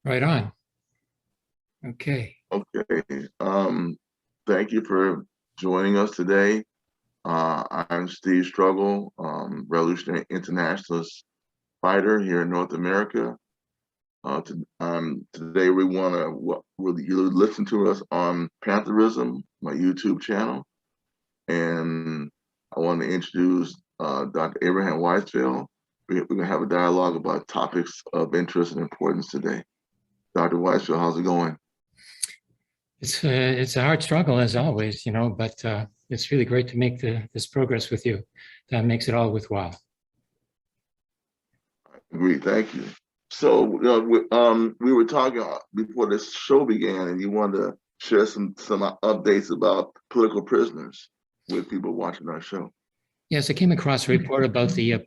Right on. Okay. Okay. Thank you for joining us today. I'm Steve Struggle, Revolutionary Internationalist fighter here in North America. Today we want to you listen to us on Pantherism, my YouTube channel, and I want to introduce Dr. Abraham Weisfeld. We're going to have a dialogue about topics of interest and importance today. Dr. Weisfeld, how's it going? It's a hard struggle as always, but it's really great to make this progress with you. That makes it all worthwhile. I agree. Thank you. So, we were talking before this show began, and you wanted to share some updates about political prisoners with people watching our show. Yes, I came across a report about the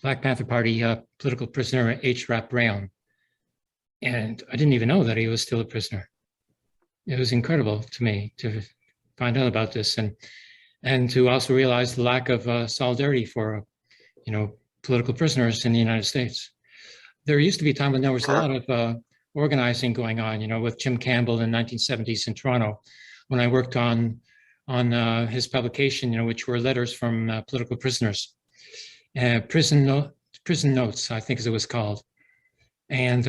Black Panther Party political prisoner H. Rap Brown, and I didn't even know that he was still a prisoner. It was incredible to me to find out about this, and to also realize the lack of solidarity for, political prisoners in the United States. There used to be a time when there was a lot of organizing going on, with Jim Campbell in the 1970s in Toronto, when I worked on his publication, which were letters from political prisoners, prison notes, I think as it was called, and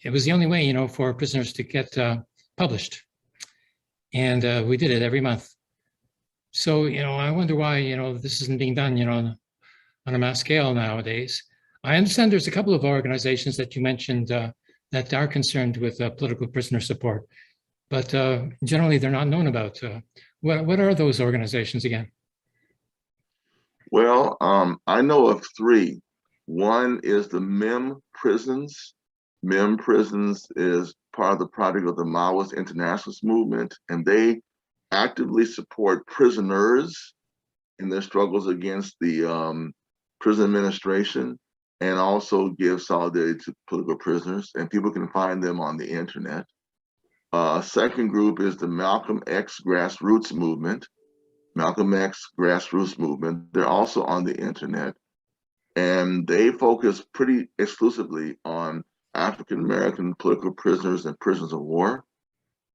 it was the only way, for prisoners to get published, and we did it every month. So, I wonder why, this isn't being done, on a mass scale nowadays. I understand there's a couple of organizations that you mentioned that are concerned with political prisoner support, but generally they're not known about. What are those organizations again? Well, I know of three. One is the MIM prisons. MIM prisons is part of the project of the Maoist Internationalist movement, and they actively support prisoners in their struggles against the prison administration, and also give solidarity to political prisoners, and people can find them on the internet. Second group is the Malcolm X grassroots movement. Malcolm X grassroots movement. They're also on the internet, and they focus pretty exclusively on African American political prisoners and prisoners of war.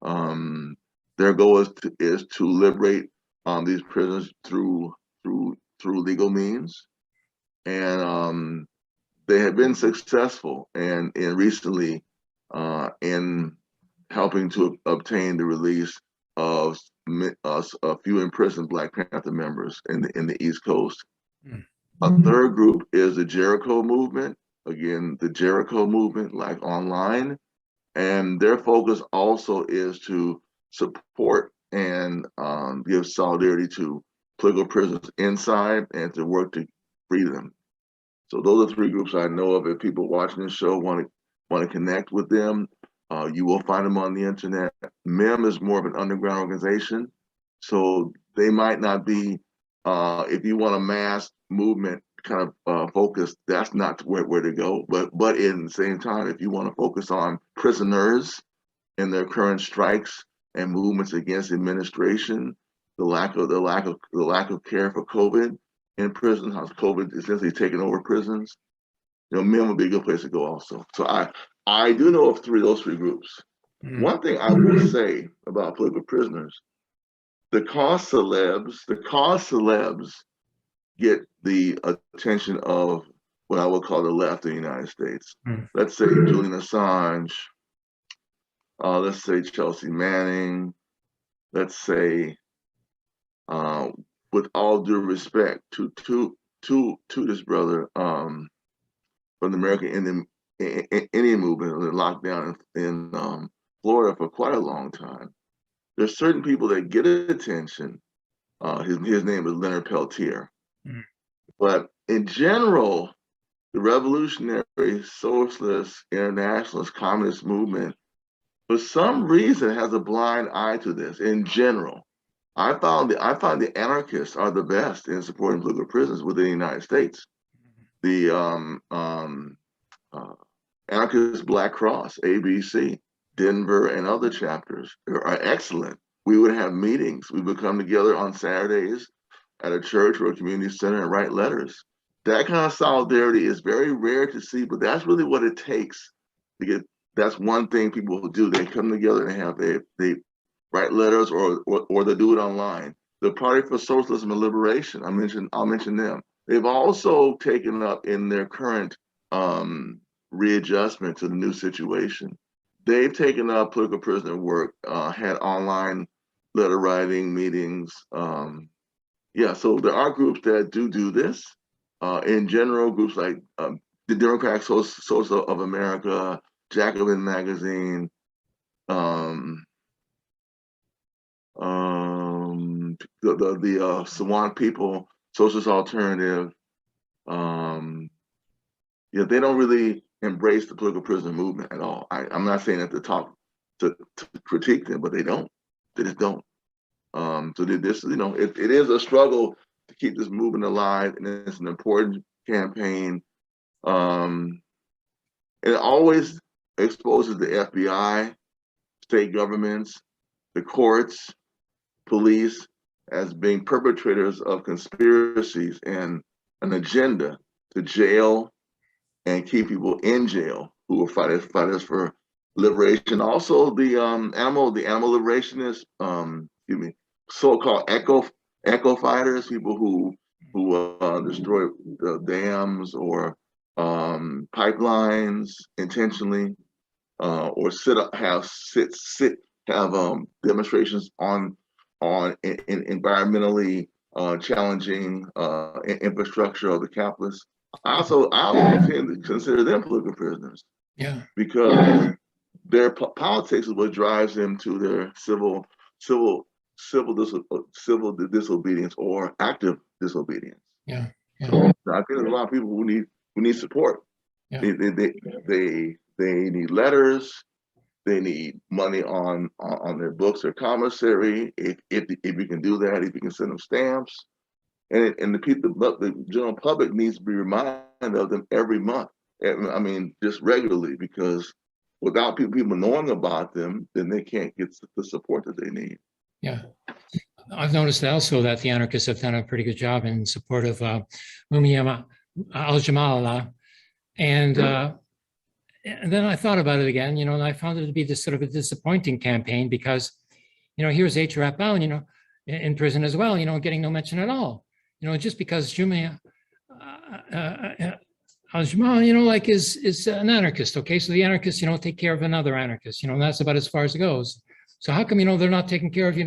Their goal is to liberate these prisoners through legal means, and they have been successful and recently in helping to obtain the release of a few imprisoned Black Panther members in the East Coast. A third group is the Jericho movement. Again, the Jericho movement, like online, and their focus also is to support and give solidarity to political prisoners inside and to work to free them. So those are three groups I know of. If people watching this show want to connect with them, you will find them on the internet. MIM is more of an underground organization, so they might not be. If you want a mass movement kind of focus, that's not where to go. But in the same time, if you want to focus on prisoners and their current strikes and movements against administration, the lack of care for COVID in prison, how COVID essentially taken over prisons, MIM would be a good place to go also. So I do know of those three groups. One thing I will say about political prisoners, the cause celebs get the attention of what I would call the left of the United States. Let's say Julian Assange, let's say Chelsea Manning, let's say, with all due respect to this brother from the American Indian movement, the lockdown in Florida for quite a long time. There's certain people that get attention. His name is Leonard Peltier. But in general, the revolutionary, socialist, internationalist, communist movement, for some reason, has a blind eye to this. In general, I find the anarchists are the best in supporting political prisoners within the United States. The Anarchist Black Cross, ABC, Denver, and other chapters are excellent. We would have meetings. We would come together on Saturdays at a church or a community center and write letters. That kind of solidarity is very rare to see, but that's really what it takes to get that's one thing people will do. They come together and they write letters or they do it online. The Party for Socialism and Liberation, I'll mention them. They've also taken up in their current readjustment to the new situation. They've taken up political prisoner work, had online letter writing meetings. Yeah, so there are groups that do this. In general, groups like the Democratic Socialists of America, Jacobin Magazine, the Swan People, Socialist Alternative. Yeah, they don't really embrace the political prisoner movement at all. I'm not saying that to critique them, but they don't. They just don't. So this, it is a struggle to keep this movement alive, and it's an important campaign. It always exposes the FBI, state governments, the courts, police as being perpetrators of conspiracies and an agenda to jail and keep people in jail who are fighters for liberation. Also, the animal liberationists, so-called eco fighters, people who destroy the dams or pipelines intentionally, or have demonstrations on environmentally challenging infrastructure of the capitalists. I also consider them political prisoners. Yeah. Because their politics is what drives them to their civil disobedience or active disobedience. Yeah. So I think there's a lot of people who need support. Yeah. They need letters. They need money on their books or commissary. If you can do that, if you can send them stamps, and the general public needs to be reminded of them every month. I mean, just regularly, because without people knowing about them, then they can't get the support that they need. Yeah. I've noticed also that the anarchists have done a pretty good job in support of Mumia al-Jamal. And then I thought about it again, and I found it to be this sort of a disappointing campaign because, here's H. Rap Brown, in prison as well, getting no mention at all. Just because Mumia al-Jamal, is an anarchist, okay? So the anarchists, take care of another anarchist, and that's about as far as it goes. So how come, they're not taking care of,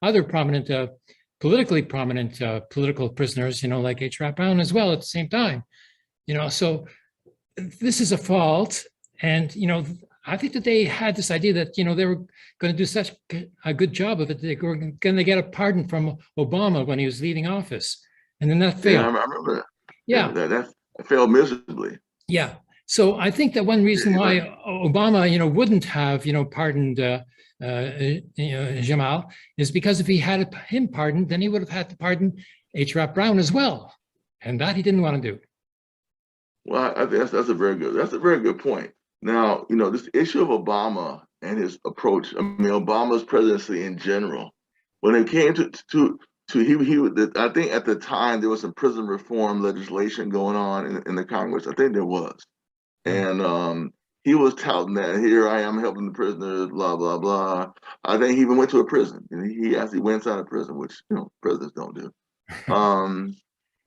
other prominent, politically prominent political prisoners, like H. Rap Brown as well at the same time, so this is a fault. And, I think that they had this idea that, they were going to do such a good job of it. They were going to get a pardon from Obama when he was leaving office. And then that failed. Yeah, I remember that. Yeah. That failed miserably. Yeah. So I think that one reason why Obama, wouldn't have, pardoned Jamal is because if he had him pardoned, then he would have had to pardon H. Rap Brown as well. And that he didn't want to do. Well, I think that's a very good point. Now, this issue of Obama and his approach, Obama's presidency in general, when it came to I think at the time there was some prison reform legislation going on in the Congress. I think there was. And he was touting that, here I am helping the prisoners, blah, blah, blah. I think he even went to a prison. He actually went inside a prison, which, presidents don't do.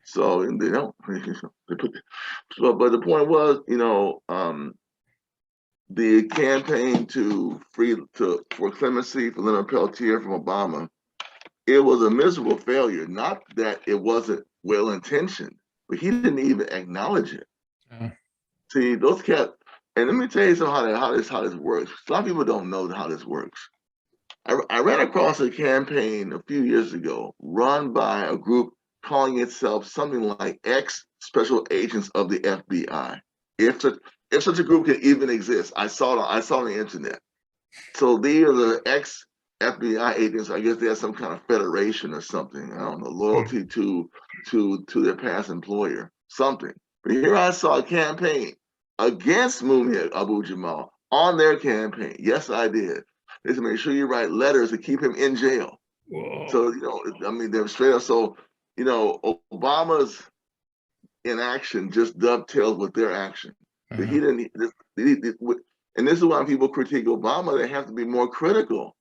So they don't. But the point was, the campaign for clemency for Leonard Peltier from Obama, it was a miserable failure. Not that it wasn't well intentioned, but he didn't even acknowledge it. See, those cats. And let me tell you something how this works. Some people don't know how this works. I ran across a campaign a few years ago run by a group calling itself something like ex-special agents of the FBI. If such a group can even exist, I saw it on the internet. So these are the ex-FBI agents. I guess they have some kind of federation or something. I don't know, loyalty to their past employer, something. But here I saw a campaign against Mumia Abu-Jamal on their campaign. Yes, I did. They said, make sure you write letters to keep him in jail. Whoa. So, they're straight up. So, Obama's inaction just dovetails with their action. He didn't, And this is why people critique Obama. They have to be more critical.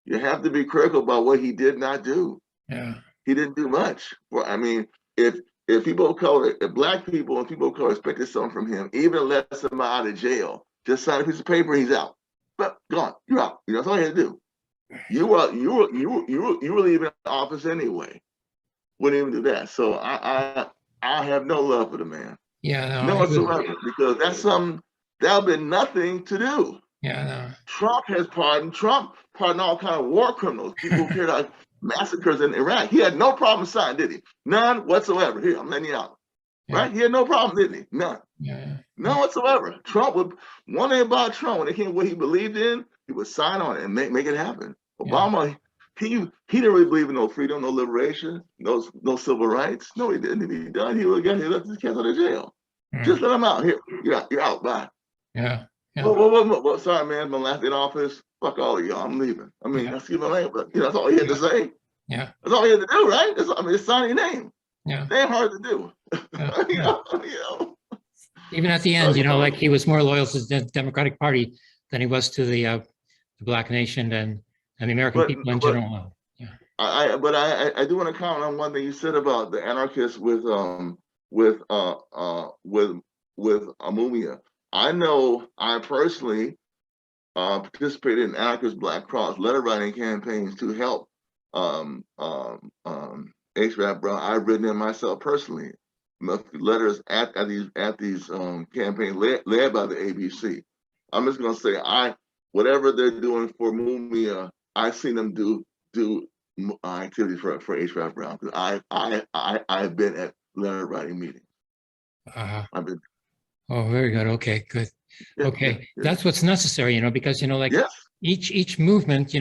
You have to be critical about what he did not do. Yeah. He didn't do much. Well, I mean, if people of color, if black people and people of color expected something from him, even let somebody out of jail, just sign a piece of paper, he's out. But gone, you're out. That's all you had to do. You were leaving office anyway. Wouldn't even do that. So I have no love for the man. Yeah, No whatsoever, because that's something that'll be nothing to do. Yeah, no. Trump pardoned all kind of war criminals, people who carried out massacres in Iraq. He had no problem signing, did he? None whatsoever. Here, I'm letting you out. Yeah. Right? He had no problem, didn't he? None. Yeah. None whatsoever. Trump would, one thing about Trump, when it came to what he believed in, he would sign on it and make it happen. Obama, he didn't really believe in no freedom, no liberation, no civil rights. No, he didn't. If he done, he would have let his kids out of jail. Just let him out. Here, you're out. Bye. Yeah. Yeah. Well, sorry, man. My last day in office. Fuck all of y'all. I'm leaving. I mean, excuse my name, but that's all he had to say. Yeah. That's all he had to do, right? It's sign your name. Yeah. They ain't hard to do. Yeah. Even at the end, like he was more loyal to the Democratic Party than he was to the Black nation and the American people in general. Yeah. I do want to comment on one thing you said about the anarchists with Amumia. I know I personally participated in anarchist Black Cross letter writing campaigns to help H-Rap Brown. I've written them myself personally. Letters at these campaigns led by the ABC. I'm just gonna say whatever they're doing for Mumia, I've seen them do activities for H-Rap Brown, because I've been at letter writing meetings. I've been. Oh, very good. Okay, good. Okay, that's what's necessary, because like each movement,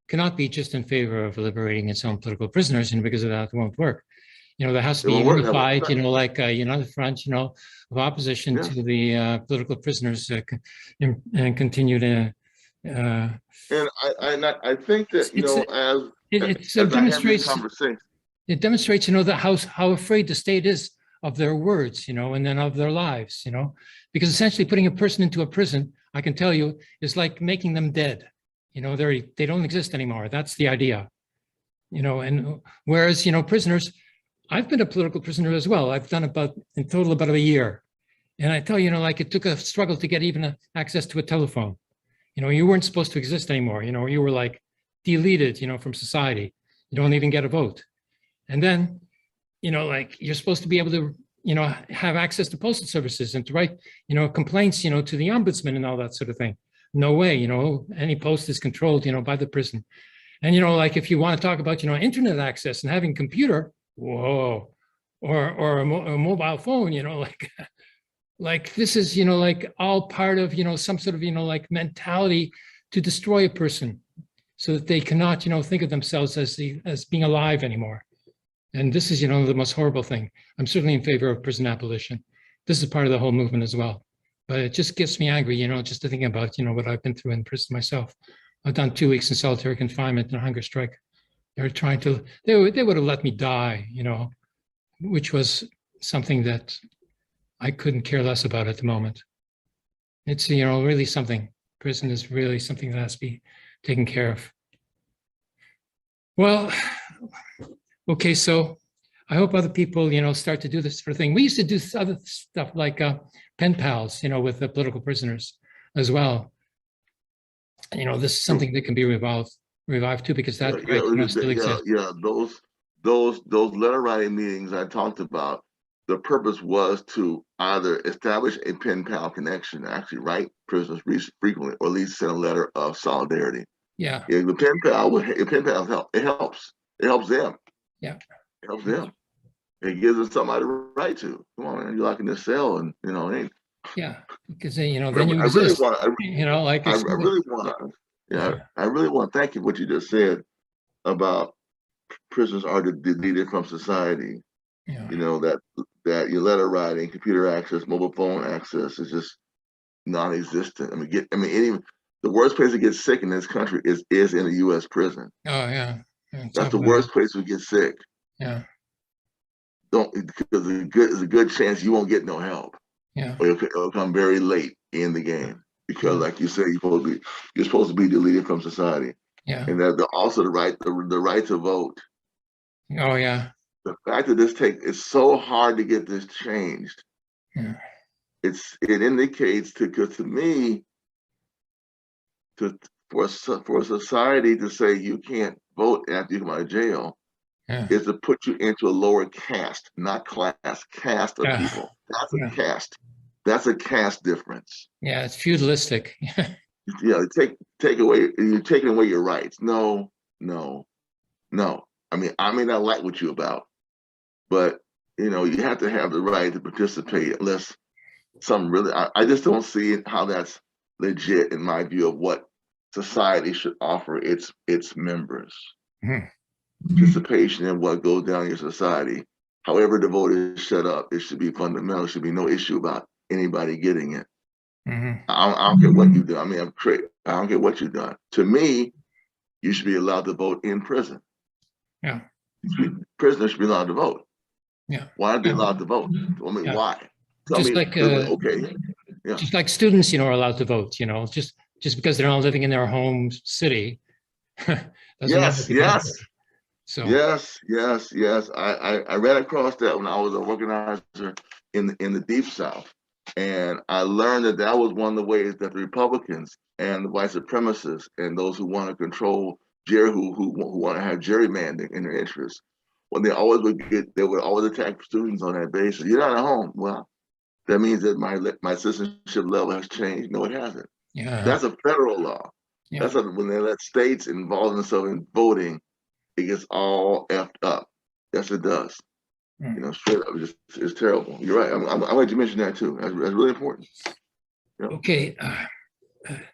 cannot be just in favor of liberating its own political prisoners, and because of that, it won't work. There has to be unified, like a united front, of opposition to the political prisoners, and continue to. And I think that it demonstrates. It demonstrates, that how afraid the state is of their words, and then of their lives, because essentially putting a person into a prison, I can tell you, is like making them dead. They don't exist anymore. That's the idea, and whereas, prisoners, I've been a political prisoner as well. I've done in total about a year. And I tell you, like it took a struggle to get even access to a telephone. You weren't supposed to exist anymore. You were like deleted, from society. You don't even get a vote. And then, like you're supposed to be able to, have access to postal services and to write, complaints, to the ombudsman and all that sort of thing. No way, any post is controlled, by the prison. And, like if you want to talk about, internet access and having computer, whoa, or a mobile phone, like this is, like all part of, some sort of, like mentality to destroy a person so that they cannot, think of themselves as being alive anymore. And this is, the most horrible thing. I'm certainly in favor of prison abolition. This is part of the whole movement as well. But it just gets me angry, just to think about, what I've been through in prison myself. I've done 2 weeks in solitary confinement and a hunger strike. They're trying to, they would have let me die, which was something that I couldn't care less about at the moment. It's, really something. Prison is really something that has to be taken care of. Well, okay, so I hope other people, start to do this sort of thing. We used to do other stuff like pen pals, with the political prisoners as well. This is something that can be revived too, because that still exists. Yeah, those letter writing meetings I talked about, the purpose was to either establish a pen pal connection, actually write prisoners frequently, or at least send a letter of solidarity. Yeah. The pen pal help. It helps. It helps them. Yeah. It helps them. It gives them somebody to write to. Come on, man, you're locked in this cell, and it. Yeah, because then you exist. I really want to thank you for what you just said about prisoners are deleted from society. Yeah. That your letter writing, computer access, mobile phone access is just non-existent. Even the worst place to get sick in this country is in a U.S. prison. Oh yeah. That's the worst place to get sick. Yeah. Because there's a good chance you won't get no help. Yeah. Or it'll come very late in the game. because, like you said, you're supposed to be deleted from society, Yeah. and that also the right to vote. Oh, yeah. The fact that it's so hard to get this changed. Yeah. It indicates because to me, for a society to say you can't vote after you come out of jail Yeah. is to put you into a lower caste, not class, caste of Yeah. people. That's a Yeah. caste. That's a caste difference. Yeah. It's feudalistic. Yeah, you're taking away your rights. No, no, no. I may not like what you're about, but you have to have the right to participate unless some really, I just don't see how that's legit in my view of what society should offer its members. Mhm. Participation in what goes down in your society. However the vote is set up, it should be fundamental. There should be no issue about anybody getting it. Mhm. I don't care what you do. I don't care what you've done. To me, you should be allowed to vote in prison. Yeah. Prisoners should be allowed to vote. Yeah. Why are they allowed to vote? Yeah. Why? Tell Just me, like okay. Yeah. just like students, are allowed to vote, just because they're not living in their home city doesn't mean that Yes, they can't yes. vote. So Yes. I ran across that when I was an organizer in the Deep South, and I learned that was one of the ways that the Republicans and the white supremacists and those who want to control who want to have gerrymandering in their interests, when they would always attack students on that basis. You're not at home. Well, that means that my citizenship level has changed. No, it hasn't. yeah. That's a federal law. Yeah. When they let states involve themselves in voting, it gets all effed up. Yes, it does. Straight up, it's terrible. You're right. I'm glad you mentioned that too. That's really important. Yeah. Okay.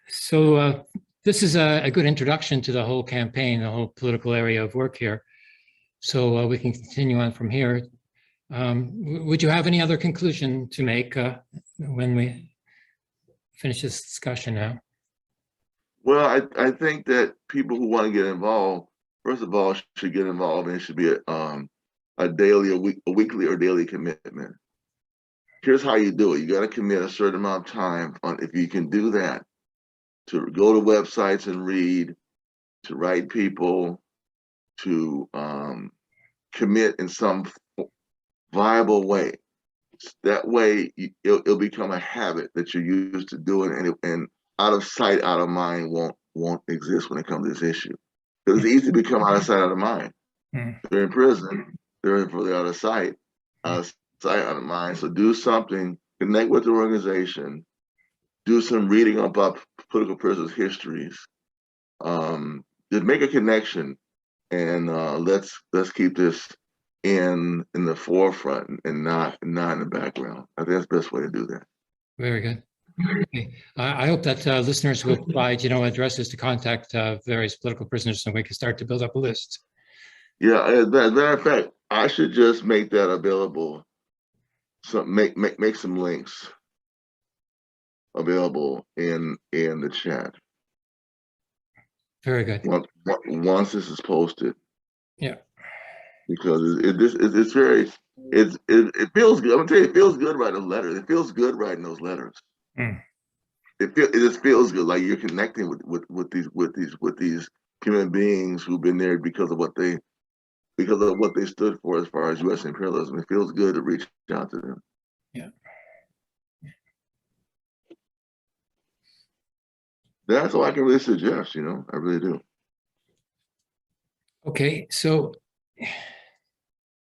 So this is a good introduction to the whole campaign, the whole political area of work here. So we can continue on from here. Would you have any other conclusion to make when we finish this discussion now? Well, I think that people who want to get involved, first of all, should get involved, and it should be a weekly or daily commitment. Here's how you do it. You got to commit a certain amount of time if you can do that, to go to websites and read, to write people, to commit in some viable way. That way, it'll become a habit that you're used to doing, and out of sight, out of mind won't exist when it comes to this issue. Because it's easy to become out of sight, out of mind. They're in prison. They're out of sight, out of mind. So do something. Connect with the organization. Do some reading about political prisoners' histories. Just make a connection, and let's keep this in the forefront and not in the background. I think that's the best way to do that. Very good. Okay. I hope that listeners will provide, addresses to contact various political prisoners, and we can start to build up a list. Yeah, as a matter of fact, I should just make that available. So make some links available in the chat. Very good. Once this is posted. Yeah. Because it feels good. I'm gonna tell you, it feels good writing those letters. It feels good writing those letters. It just feels good, like you're connecting with these human beings who've been there because of what they stood for as far as U.S. imperialism. It feels good to reach out to them. Yeah. That's all I can really suggest. I really do. Okay, so